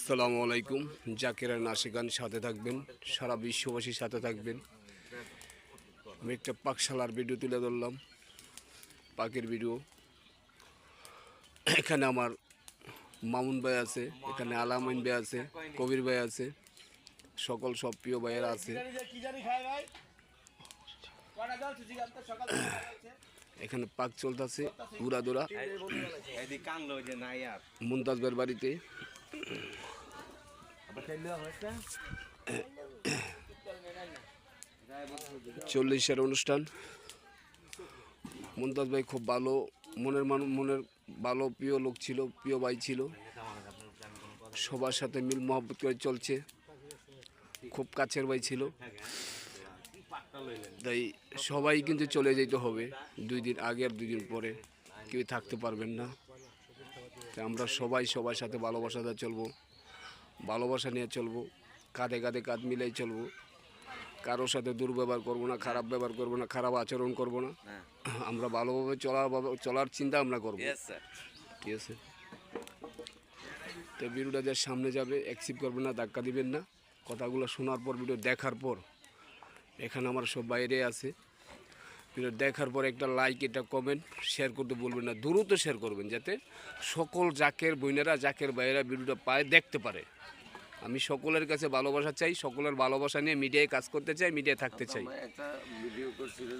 আসসালামু আলাইকুম। জাকির আর নাশিকান সাথে থাকবেন, সারা বিশ্ববাসীর সাথে থাকবেন। আমি একটা পাকশালার ভিডিও তুলে ধরলাম, পাখির ভিডিও। এখানে আমার মামুন ভাই আছে, এখানে আলামিন ভাই আছে, কবির ভাই আছে, সকল সব প্রিয় ভাইয়েরা আছে। এখানে পাক চলতেছে উড়াদোড়া মুমতাজ ভাইয়ের বাড়িতে। 40-এর অনুষ্ঠান। মুমতাজ ভাই খুব ভালো মনের ভালো প্রিয় লোক ছিল, প্রিয় ভাই ছিল, সবার সাথে মিল মহব্বত করে চলছে, খুব কাছের ভাই ছিল। তাই সবাই কিন্তু চলে যেতে হবে, 2 দিন আগে আর 2 দিন পরে কেউ থাকতে পারবেন না। তাই আমরা সবাই সবার সাথে ভালোবাসাতে চলবো, ভালোবাসা নিয়ে চলবো, কাঁধে কাঁধে কাঁধ মিলাই চলবো। কারোর সাথে দুর্ব্যবহার করবো না, খারাপ ব্যবহার করবো না, খারাপ আচরণ করবো না। আমরা ভালোভাবে চলার চিন্তা আমরা করবো, ঠিক আছে? তো ভিডিওটা যে সামনে যাবে, অ্যাকসেপ্ট করবেন না, ধাক্কা দিবেন না। কথাগুলো শোনার পর, ভিডিও দেখার পর, এখানে আমার সব বাইরে আছে, ভিডিও দেখার পর একটা লাইক, একটা কমেন্ট, শেয়ার করতে বলবেন না, দ্রুত শেয়ার করবেন, যাতে সকল জাকের বোনেরা, জাকের ভাইয়েরা ভিডিওটা পায়, দেখতে পারে। আমি সকলের কাছে ভালোবাসা চাই, সকলের ভালোবাসা নিয়ে মিডিয়ায় কাজ করতে চাই, মিডিয়ায় থাকতে চাই,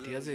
ঠিক আছে?